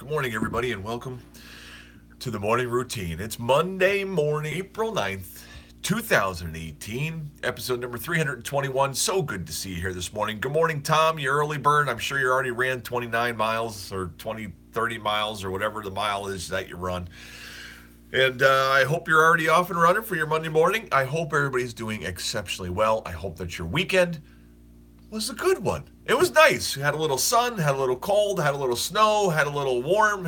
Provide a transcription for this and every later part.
Good morning, everybody, and welcome to the morning routine. It's Monday morning, April 9th, 2018, episode number 321. So good to see you here this morning. Good morning, Tom, you early bird. I'm sure you already ran 29 miles or 20, 30 miles or whatever the mile is that you run. And I hope you're already off and running for your Monday morning. I hope everybody's doing exceptionally well. I hope that your weekend was a good one. It was nice. Had a little sun, had a little cold, had a little snow, had a little warm,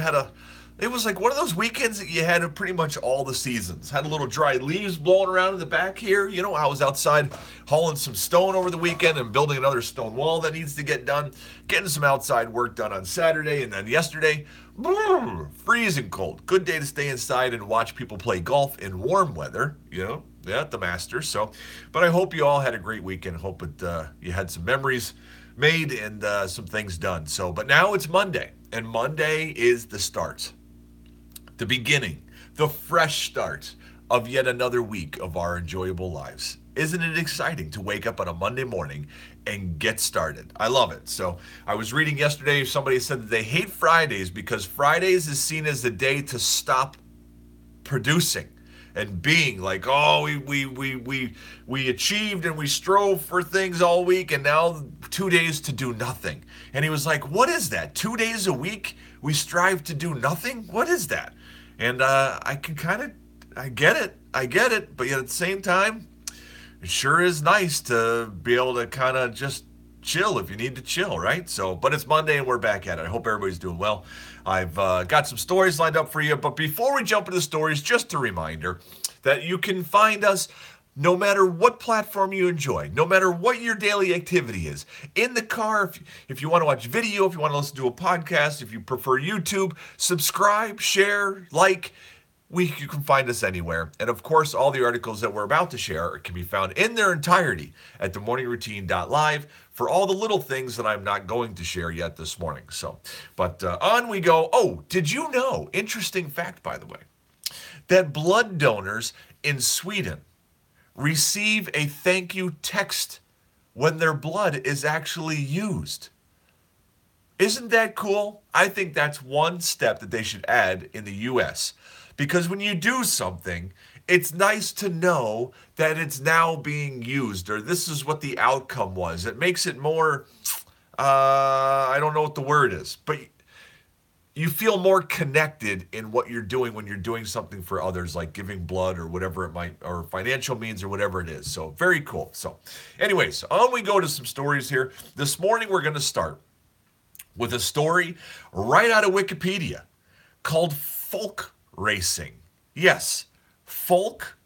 it was like one of those weekends that you had in pretty much all the seasons. Had a little dry leaves blowing around in the back here. You know, I was outside hauling some stone over the weekend and building another stone wall that needs to get done. Getting some outside work done on Saturday, and then yesterday, freezing cold. Good day to stay inside and watch people play golf in warm weather, at the Masters. So, but I hope you all had a great weekend. Hope you had some memories made and some things done. So, but now it's Monday, and Monday is the start, the beginning, the fresh start of yet another week of our enjoyable lives. Isn't it exciting to wake up on a Monday morning and get started? I love it. So I was reading yesterday, somebody said that they hate Fridays because Fridays is seen as the day to stop producing and being like, oh, we achieved and we strove for things all week, and now 2 days to do nothing. And he was like, what is that? 2 days a week we strive to do nothing? What is that? And I get it, but yet at the same time, it sure is nice to be able to kind of just chill if you need to chill, right? So, but it's Monday and we're back at it. I hope everybody's doing well. I've got some stories lined up for you, but before we jump into the stories, just a reminder that you can find us no matter what platform you enjoy, no matter what your daily activity is. In the car, if you want to watch video, if you want to listen to a podcast, if you prefer YouTube, subscribe, share, like. You can find us anywhere. And of course, all the articles that we're about to share can be found in their entirety at themorningroutine.live for all the little things that I'm not going to share yet this morning. So, but on we go. Oh, did you know, interesting fact, by the way, that blood donors in Sweden receive a thank you text when their blood is actually used? Isn't that cool? I think that's one step that they should add in the U.S., because when you do something, it's nice to know that it's now being used, or this is what the outcome was. It makes it more, I don't know what the word is, but you feel more connected in what you're doing when you're doing something for others, like giving blood or whatever it might, or financial means or whatever it is. So very cool. So anyways, on we go to some stories here. This morning we're going to start with a story right out of Wikipedia called Folk Racing. Yes, folk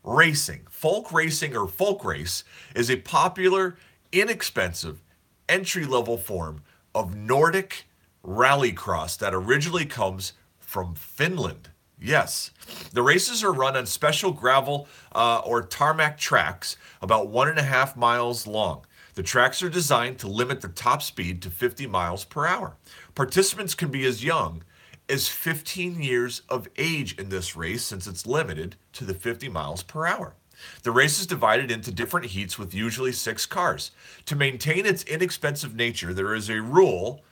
racing. Folk racing or folk race is a popular, inexpensive, entry-level form of Nordic rallycross that originally comes from Finland. Yes, the races are run on special gravel or tarmac tracks about 1.5 miles long. The tracks are designed to limit the top speed to 50 miles per hour. Participants can be as young as 15 years of age in this race, since it's limited to the 50 miles per hour. The race is divided into different heats with usually 6 cars. To maintain its inexpensive nature, there is a rule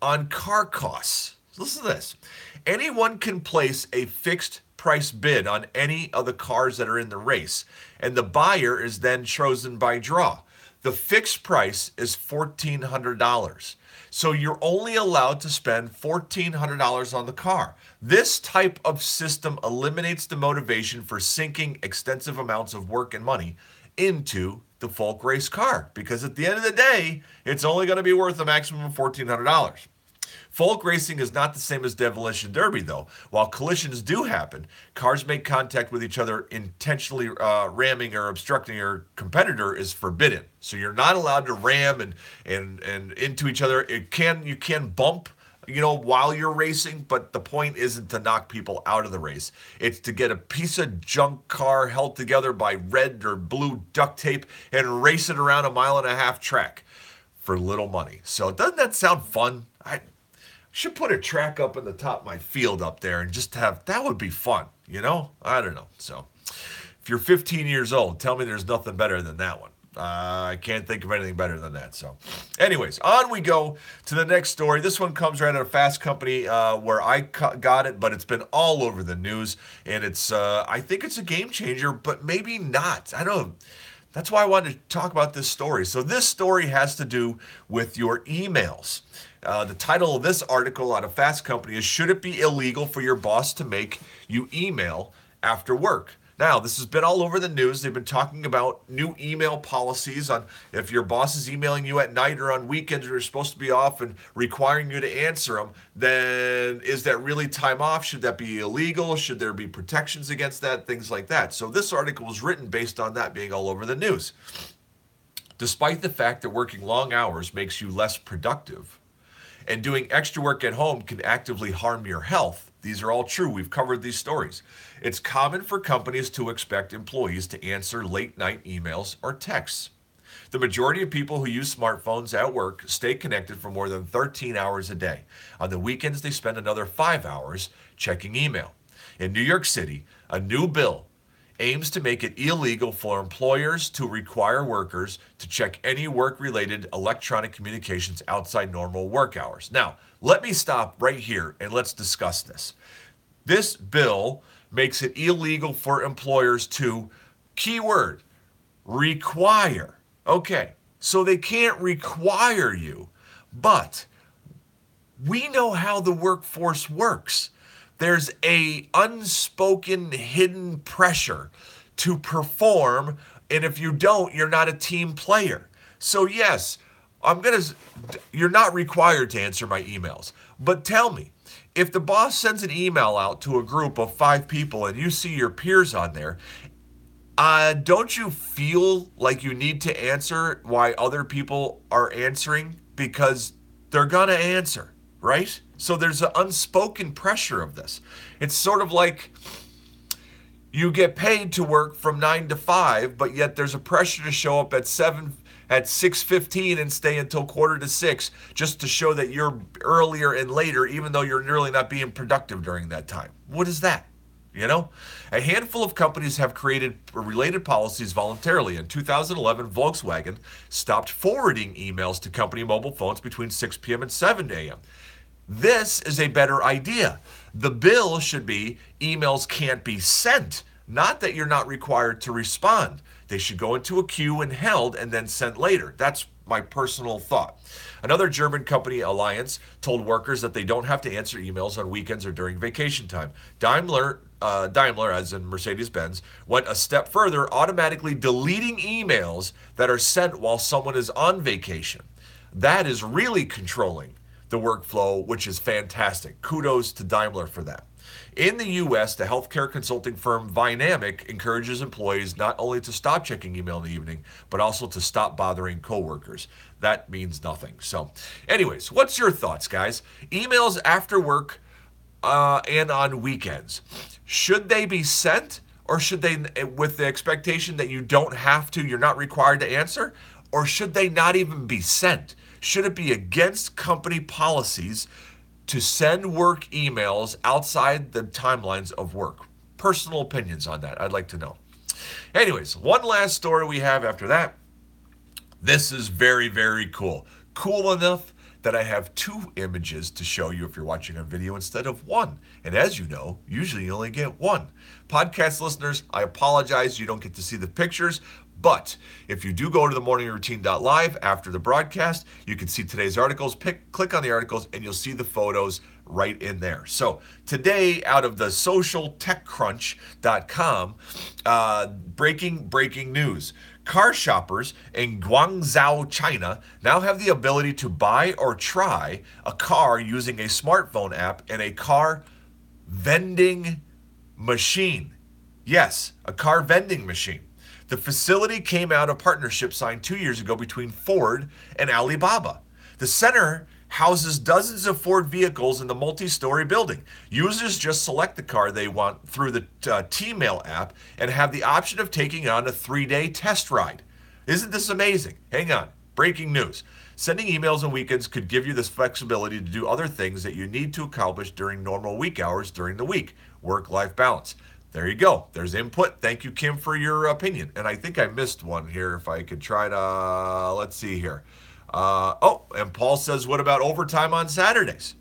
on car costs. Listen to this. Anyone can place a fixed price bid on any of the cars that are in the race, and the buyer is then chosen by draw. The fixed price is $1,400. So you're only allowed to spend $1,400 on the car. This type of system eliminates the motivation for sinking extensive amounts of work and money into the folk race car, because at the end of the day, it's only going to be worth a maximum of $1,400. Folk racing is not the same as demolition derby, though. While collisions do happen, cars make contact with each other, intentionally ramming or obstructing your competitor is forbidden. So you're not allowed to ram and into each other. You can bump, while you're racing, but the point isn't to knock people out of the race. It's to get a piece of junk car held together by red or blue duct tape and race it around a 1.5-mile track for little money. So doesn't that sound fun? I should put a track up in the top of my field up there and just that would be fun, I don't know. So if you're 15 years old, tell me there's nothing better than that one. I can't think of anything better than that. So, anyways, on we go to the next story. This one comes right out of Fast Company, where I got it, but it's been all over the news, and it's I think it's a game changer, but maybe not. I don't know. That's why I wanted to talk about this story. So this story has to do with your emails. The title of this article out of Fast Company is "Should it be illegal for your boss to make you email after work?" Now, this has been all over the news. They've been talking about new email policies on if your boss is emailing you at night or on weekends or you're supposed to be off and requiring you to answer them, then is that really time off? Should that be illegal? Should there be protections against that? Things like that. So this article was written based on that being all over the news. Despite the fact that working long hours makes you less productive, and doing extra work at home can actively harm your health. These are all true. We've covered these stories. It's common for companies to expect employees to answer late night emails or texts. The majority of people who use smartphones at work stay connected for more than 13 hours a day. On the weekends, they spend another 5 hours checking email. In New York City, a new bill aims to make it illegal for employers to require workers to check any work-related electronic communications outside normal work hours. Now, let me stop right here and let's discuss this. This bill makes it illegal for employers to, keyword, require. Okay, so they can't require you, but we know how the workforce works. There's a unspoken hidden pressure to perform, and if you don't, you're not a team player. So yes, you're not required to answer my emails, but tell me, if the boss sends an email out to a group of 5 people and you see your peers on there, don't you feel like you need to answer why other people are answering? Because they're gonna answer, right? So there's an unspoken pressure of this. It's sort of like you get paid to work from 9 to 5, but yet there's a pressure to show up at 6:15 and stay until 5:45 just to show that you're earlier and later, even though you're really not being productive during that time. What is that? You know, a handful of companies have created related policies voluntarily. In 2011, Volkswagen stopped forwarding emails to company mobile phones between 6 p.m. and 7 a.m. This is a better idea. The bill should be emails can't be sent, not that you're not required to respond. They should go into a queue and held and then sent later. That's my personal thought. Another German company, Alliance, told workers that they don't have to answer emails on weekends or during vacation time. Daimler, as in Mercedes-Benz, went a step further, automatically deleting emails that are sent while someone is on vacation. That is really controlling the workflow, which is fantastic. Kudos to Daimler for that. In the U.S., the healthcare consulting firm Vynamic encourages employees not only to stop checking email in the evening, but also to stop bothering coworkers. That means nothing. So, anyways, what's your thoughts, guys? Emails after work and on weekends. Should they be sent, or should they, with the expectation that you don't have to, you're not required to answer, or should they not even be sent? Should it be against company policies to send work emails outside the timelines of work? Personal opinions on that, I'd like to know. Anyways, one last story we have after that. This is very, very cool. Cool enough that I have 2 images to show you if you're watching on video instead of 1. And as you know, usually you only get 1. Podcast listeners, I apologize you don't get to see the pictures, but if you do go to themorningroutine.live after the broadcast, you can see today's articles. Click on the articles and you'll see the photos right in there. So today, out of the socialtechcrunch.com, breaking news. Car shoppers in Guangzhou, China now have the ability to buy or try a car using a smartphone app and a car vending machine. Yes, a car vending machine. The facility came out of partnership signed 2 years ago between Ford and Alibaba. The center houses dozens of Ford vehicles in the multi-story building. Users just select the car they want through the T-Mail app and have the option of taking on a 3-day test ride. Isn't this amazing? Hang on. Breaking news. Sending emails on weekends could give you this flexibility to do other things that you need to accomplish during normal week hours during the week. Work-life balance. There you go. There's input. Thank you, Kim, for your opinion. And I think I missed one here. If I could try to, let's see here. And Paul says, what about overtime on Saturdays?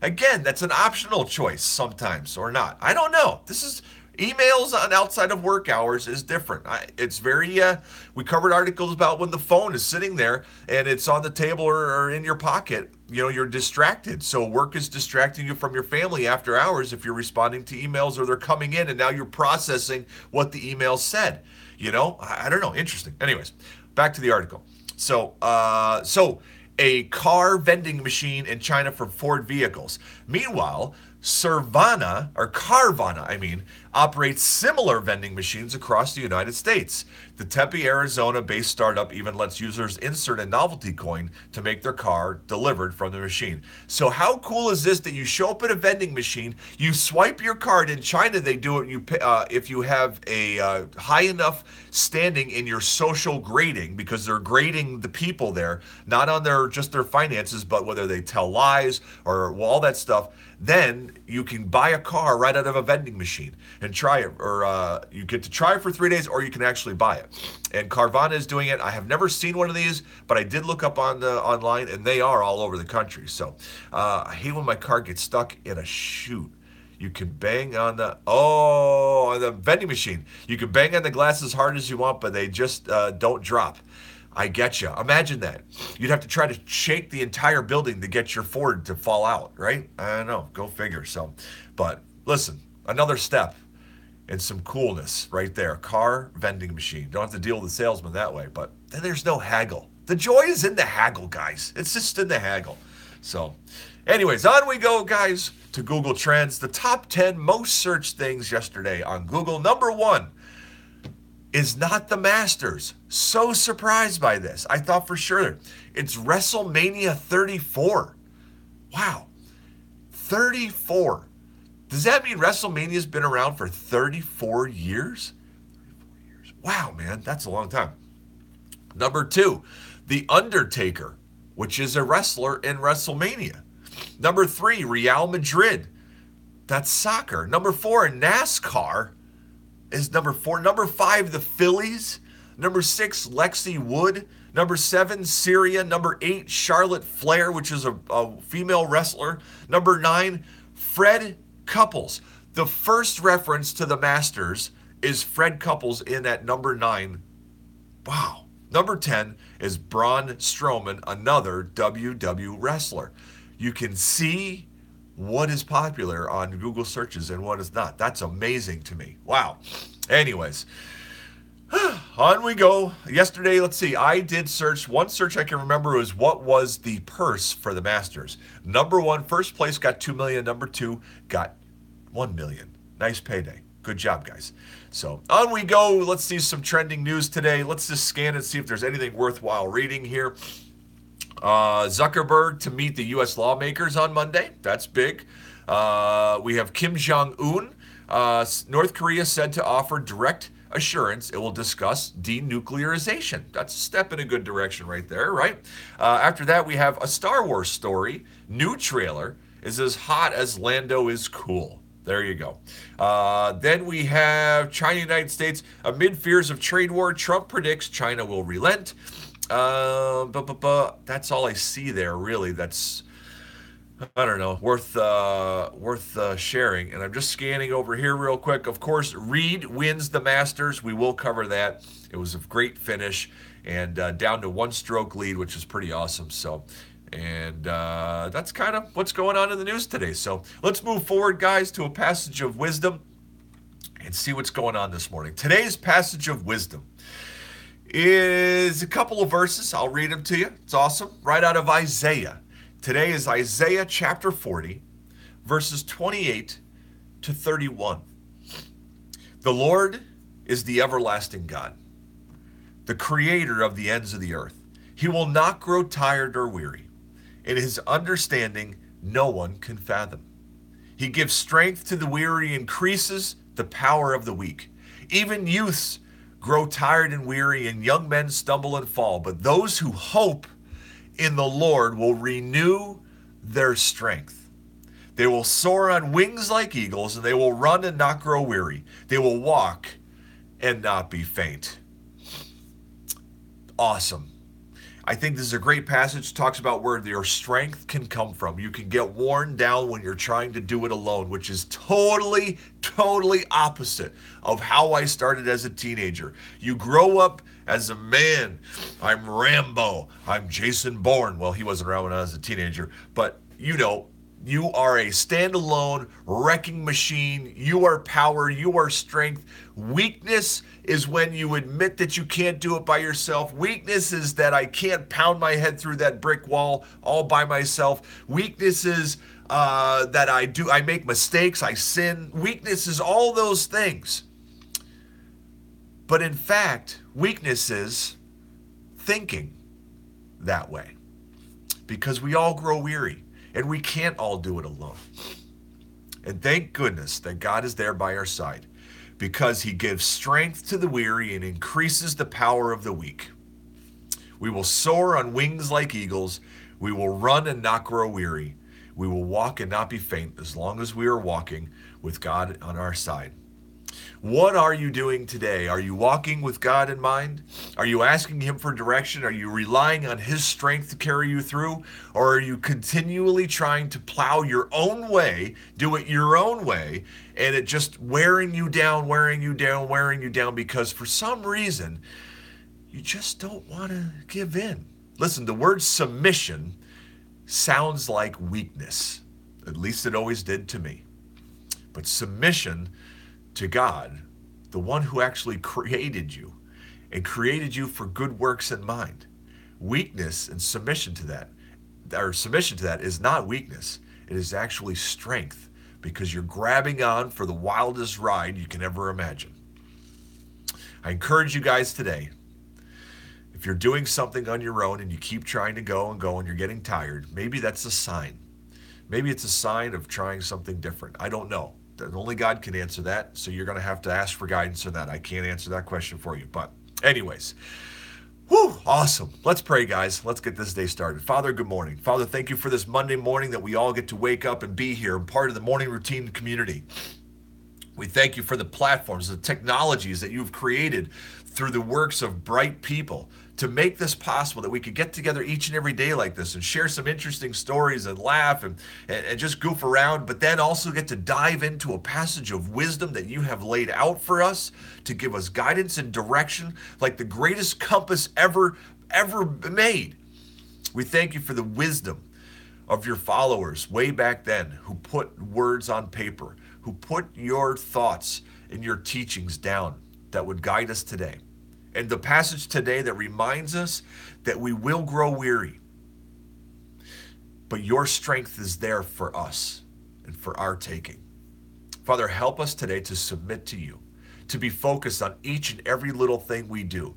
Again, that's an optional choice sometimes or not. I don't know. This is emails on outside of work hours is different. It's very, we covered articles about when the phone is sitting there and it's on the table or in your pocket, you're distracted. So work is distracting you from your family after hours if you're responding to emails or they're coming in and now you're processing what the email said. I don't know. Interesting. Anyways, back to the article. So a car vending machine in China for Ford vehicles. Meanwhile, Carvana, operates similar vending machines across the United States. The Tempe, Arizona-based startup even lets users insert a novelty coin to make their car delivered from the machine. So how cool is this that you show up at a vending machine, you swipe your card. In China, they do it if you have a high enough standing in your social grading, because they're grading the people there, not on just their finances, but whether they tell lies or all that stuff. Then you can buy a car right out of a vending machine and try it, or you get to try it for 3 days, or you can actually buy it. And Carvana is doing it. I have never seen one of these, but I did look up online, and they are all over the country. So I hate when my car gets stuck in a chute. You can bang on the vending machine. You can bang on the glass as hard as you want, but they just don't drop. I get you. Imagine that. You'd have to try to shake the entire building to get your Ford to fall out, right? I don't know. Go figure. So, but listen, another step and some coolness right there. Car vending machine. Don't have to deal with the salesman that way, but then there's no haggle. The joy is in the haggle, guys. It's just in the haggle. So, anyways, on we go, guys, to Google Trends. The top 10 most searched things yesterday on Google. Number 1 is not the Masters. So surprised by this. I thought for sure it's WrestleMania 34. Wow. 34. Does that mean WrestleMania's been around for 34 years? 34 years. Wow, man, that's a long time. Number 2, The Undertaker, which is a wrestler in WrestleMania. Number 3, Real Madrid. That's soccer. Number 4, NASCAR is number 4. Number 5, the Phillies. Number 6, Lexi Wood. Number 7, Syria. Number 8, Charlotte Flair, which is a female wrestler. Number 9, Fred Couples. The first reference to the Masters is Fred Couples in at number 9. Wow. Number 10 is Braun Strowman, another WW wrestler. You can see what is popular on Google searches and what is not. That's amazing to me. Wow. Anyways, on we go. Yesterday, let's see, I did search. One search I can remember was what was the purse for the Masters. Number 1, first place got $2 million. Number 2 got $1 million. Nice payday. Good job, guys. So on we go. Let's see some trending news today. Let's just scan and see if there's anything worthwhile reading here. Zuckerberg to meet the U.S. lawmakers on Monday. That's big. We have Kim Jong-un. North Korea said to offer direct assurance it will discuss denuclearization. That's a step in a good direction right there, right? After that, we have a Star Wars story. New trailer is as hot as Lando is cool. There you go. Then we have China, United States. Amid fears of trade war, Trump predicts China will relent. That's all I see there, really. That's, I don't know, worth sharing. And I'm just scanning over here real quick. Of course, Reed wins the Masters. We will cover that. It was a great finish and down to 1-stroke lead, which is pretty awesome. So, and that's kind of what's going on in the news today. So let's move forward, guys, to a passage of wisdom and see what's going on this morning. Today's passage of wisdom is a couple of verses. I'll read them to you. It's awesome. Right out of Isaiah. Today is Isaiah chapter 40, verses 28 to 31. The Lord is the everlasting God, the creator of the ends of the earth. He will not grow tired or weary. In his understanding, no one can fathom. He gives strength to the weary, increases the power of the weak. Even youths grow tired and weary, and young men stumble and fall. But those who hope in the Lord will renew their strength. They will soar on wings like eagles, and they will run and not grow weary. They will walk and not be faint. Awesome. I think this is a great passage. It talks about where your strength can come from. You can get worn down when you're trying to do it alone, which is totally opposite of how I started as a teenager. You grow up as a man. I'm Rambo. I'm Jason Bourne. Well, he wasn't around when I was a teenager, but you are a standalone wrecking machine. You are power. You are strength. Weakness is when you admit that you can't do it by yourself. Weakness is that I can't pound my head through that brick wall all by myself. Weakness is that I make mistakes. I sin. Weakness is all those things. But in fact, weakness is thinking that way, because we all grow weary. And we can't all do it alone. And thank goodness that God is there by our side, because he gives strength to the weary and increases the power of the weak. We will soar on wings like eagles. We will run and not grow weary. We will walk and not be faint as long as we are walking with God on our side. What are you doing today? Are you walking with God in mind? Are you asking him for direction? Are you relying on his strength to carry you through? Or are you continually trying to plow your own way, do it your own way, and it just wearing you down because for some reason you just don't want to give in? Listen, the word submission sounds like weakness. At least it always did to me. But submission to God, the one who actually created you and created you for good works in mind. Weakness and submission to that is not weakness. It is actually strength, because you're grabbing on for the wildest ride you can ever imagine. I encourage you guys today, if you're doing something on your own and you keep trying to go and you're getting tired, maybe that's a sign. Maybe it's a sign of trying something different. I don't know. Only God can answer that, so you're going to have to ask for guidance on that. I can't answer that question for you. But anyways, awesome. Let's pray, guys. Let's get this day started. Father, good morning. Father, thank you for this Monday morning that we all get to wake up and be here and part of the morning routine community. We thank you for the platforms, the technologies that you've created through the works of bright people to make this possible, that we could get together each and every day like this and share some interesting stories and laugh and just goof around, but then also get to dive into a passage of wisdom that you have laid out for us to give us guidance and direction like the greatest compass ever made. We thank you for the wisdom of your followers way back then, who put words on paper, who put your thoughts and your teachings down that would guide us today. And the passage today that reminds us that we will grow weary, but your strength is there for us and for our taking. Father, help us today to submit to you, to be focused on each and every little thing we do,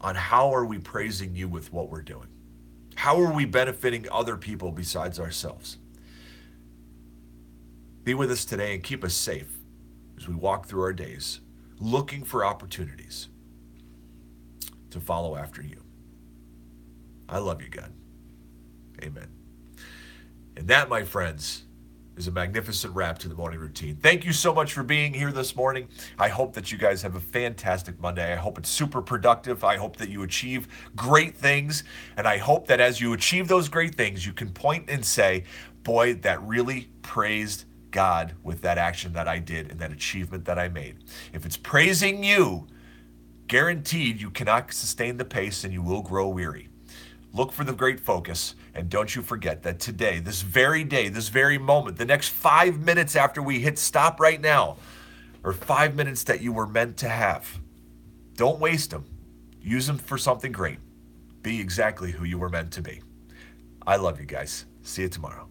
on how are we praising you with what we're doing? How are we benefiting other people besides ourselves? Be with us today and keep us safe as we walk through our days, looking for opportunities to follow after you. I love you, God. Amen. And that, my friends, is a magnificent wrap to the morning routine. Thank you so much for being here this morning. I hope that you guys have a fantastic Monday. I hope it's super productive. I hope that you achieve great things. And I hope that as you achieve those great things, you can point and say, boy, that really praised God with that action that I did and that achievement that I made. If it's praising you, guaranteed you cannot sustain the pace and you will grow weary. Look for the great focus, and don't you forget that today, this very day, this very moment, the next 5 minutes after we hit stop right now, are 5 minutes that you were meant to have. Don't waste them. Use them for something great. Be exactly who you were meant to be. I love you guys. See you tomorrow.